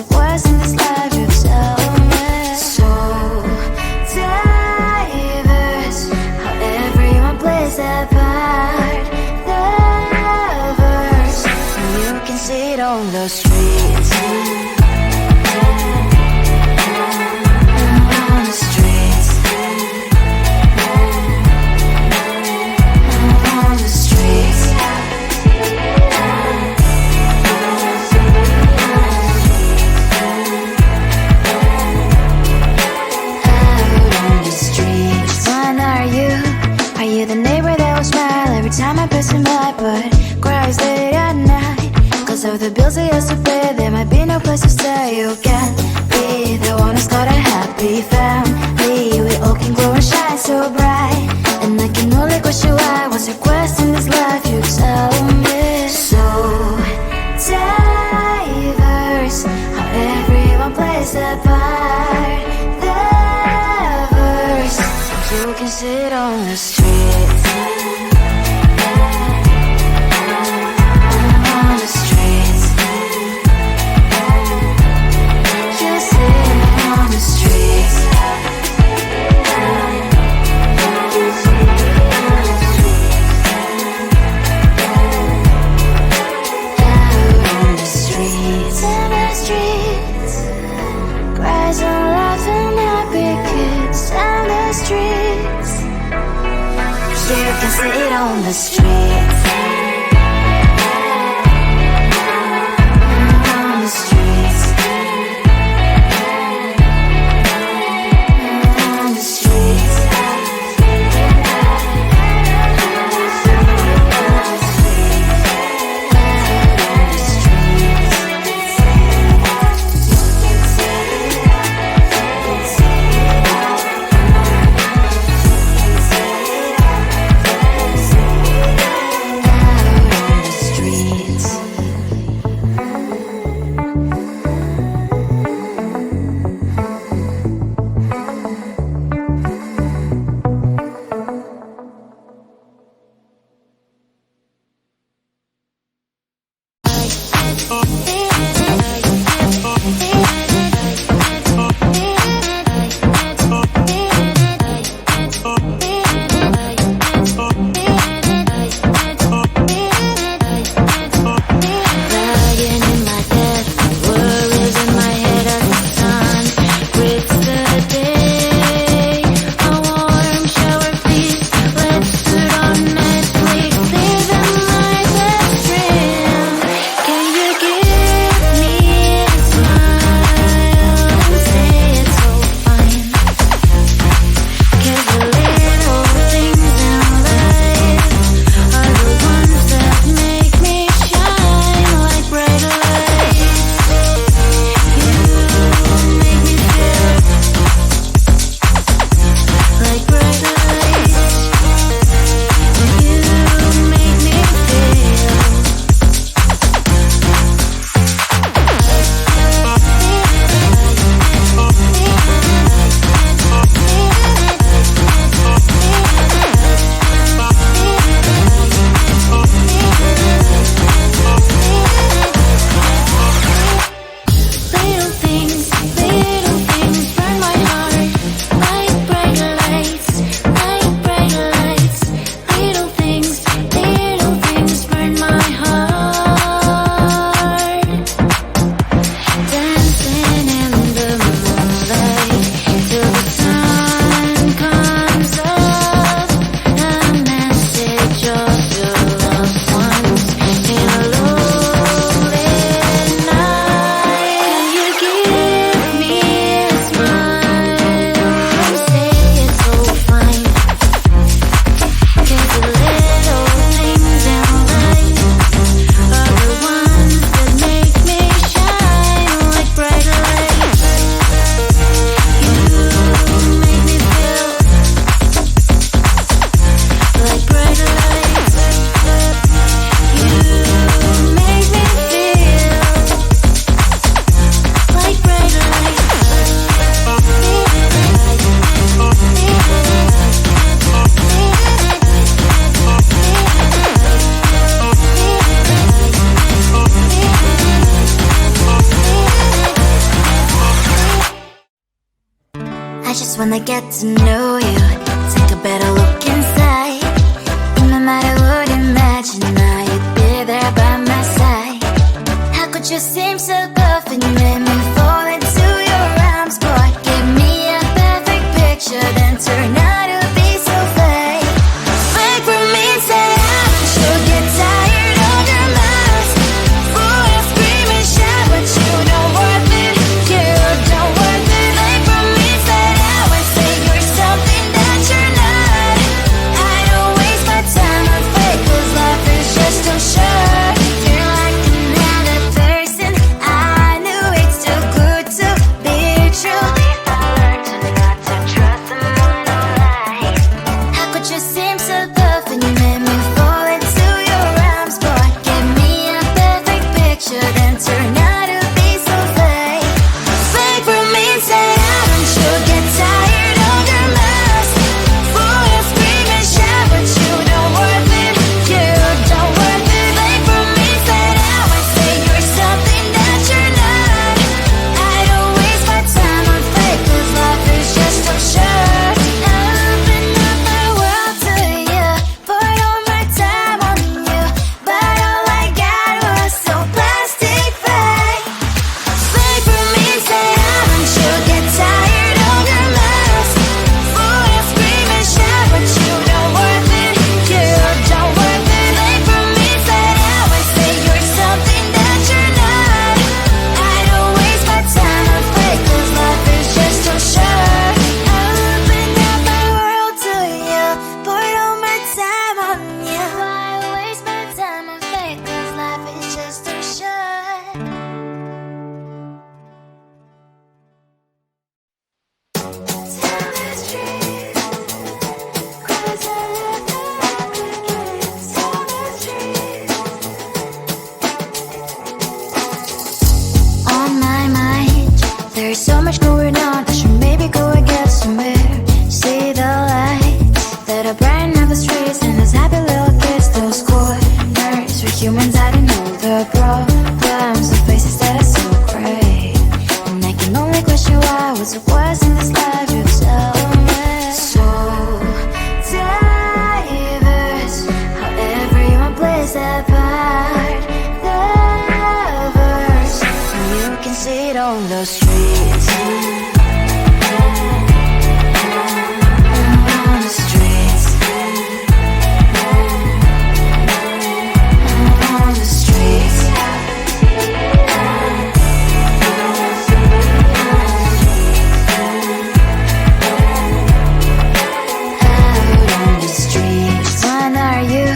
a quest in this life you tell me. So diverse, how everyone plays their part. Diverse, you can see it on the streets. Of the bills I used to pay, there might be no place to stay. You can be the one who's got a happy family. We all can grow and shine so bright, and I can only question why. What's your quest in this life? You tell me. So diverse, how everyone plays their part. Diverse, you can sit on the streets. Sit on the streets. On the streets. On the streets. just wanna get to know you. Take a better look inside. No matter what, imagine now you'd be there by my side. How could you seem so good when you made me fall into your arms, boy? Give me a perfect picture, then turn out to be so fake. Fake for me, say I should get tired of your lies. Boy, I scream and shout, but you don't worth it. You don't worth it. Fake for me, say I would say you're something that you're not. I don't waste my time on fake, 'cause life is just too short. You're like another person. I knew it's too good to be true. I learned to not to trust someone who lies. How could you seem so good when you made me fall into your arms, boy? Give me a perfect picture, then turn out to be so fake. Fake for me, say I don't you get tired of your lies. Boy, I scream and shout, but you don't worth it. You don't worth it. Fake for me, say I would say you're something that you're not. I don't waste my time on fake, 'cause life is just too short. I open up my world to you, poured all my time on you, but all I got was so plastic fake. Fake for me, say I don't you get tired of your lies. Boy, I scream and shout, but you don't worth it. You don't worth it. Fake for me, say I would say you're something that you're not. I don't waste my time on fake, 'cause life is just too short. I open up my world to you, poured all my time on you. Why waste my time on fake, 'cause life is just too short. Tell the streets, 'cause I live in tell the streets. On my mind, there's so much going on. I should maybe go and get somewhere. See the lights that are brighten up the streets, and those happy little kids, those corners where humans hiding all the problems, the faces that are so great. And I can only question why, what's the worst in this life, you tell me. So diverse, how everyone plays their part. Diverse, you can see it on the streets. On the streets. On the streets. Out on the streets. When are you?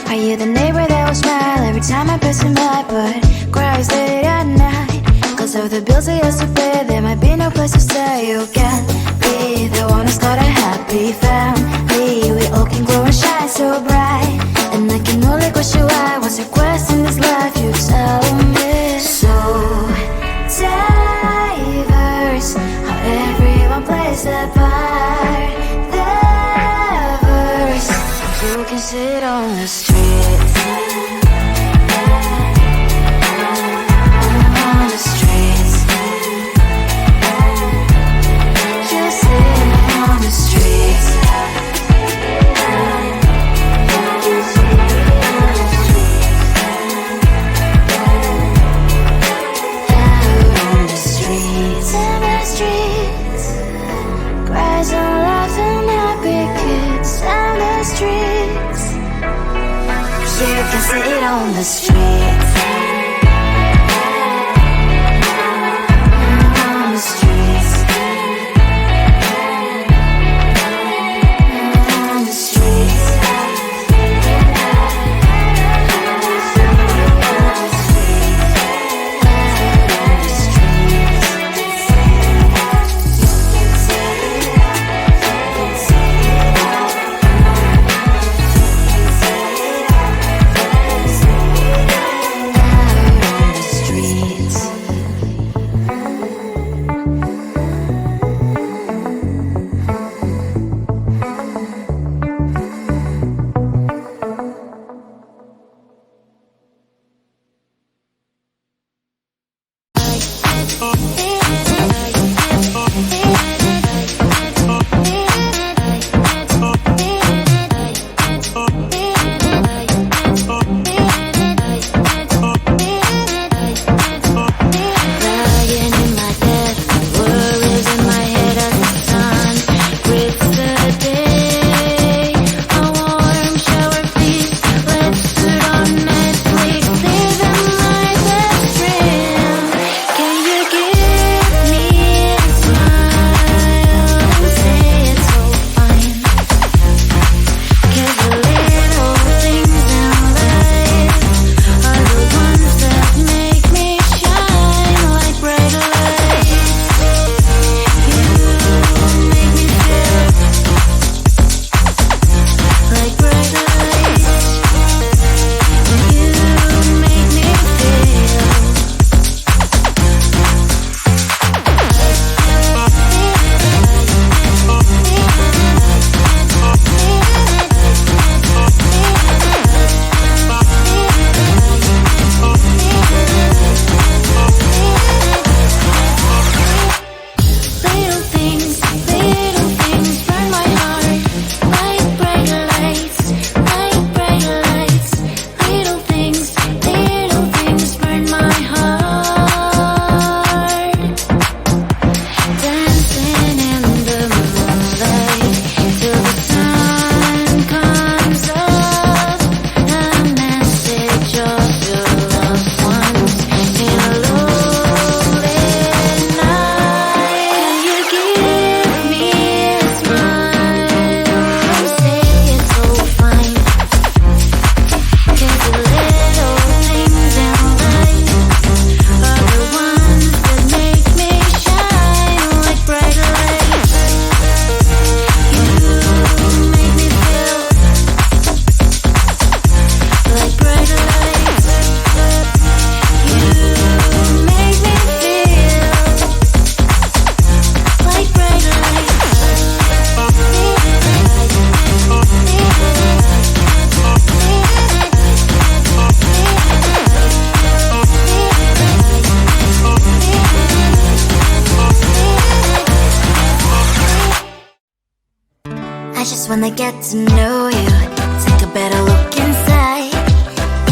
Are you the neighbor that will smile every time I pass him by, but cries late at night? 'Cause of the bills he has to pay, there might be no place to stay. You can be the one who's got a happy family. We all can grow and shine so bright. And I can only question why, what's your quest in this life, you tell me. So diverse, how everyone plays their part. Diverse, you can sit on the streets. On the streets. You sit on the streets. Out on the streets. In the streets. Cries and laughing happy kids. On the streets. You can sit on the streets. On the streets. On the streets. wanna get to know you. Take a better look inside.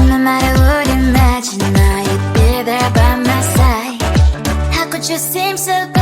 No matter what, imagine now you'd be there by my side. How could you seem so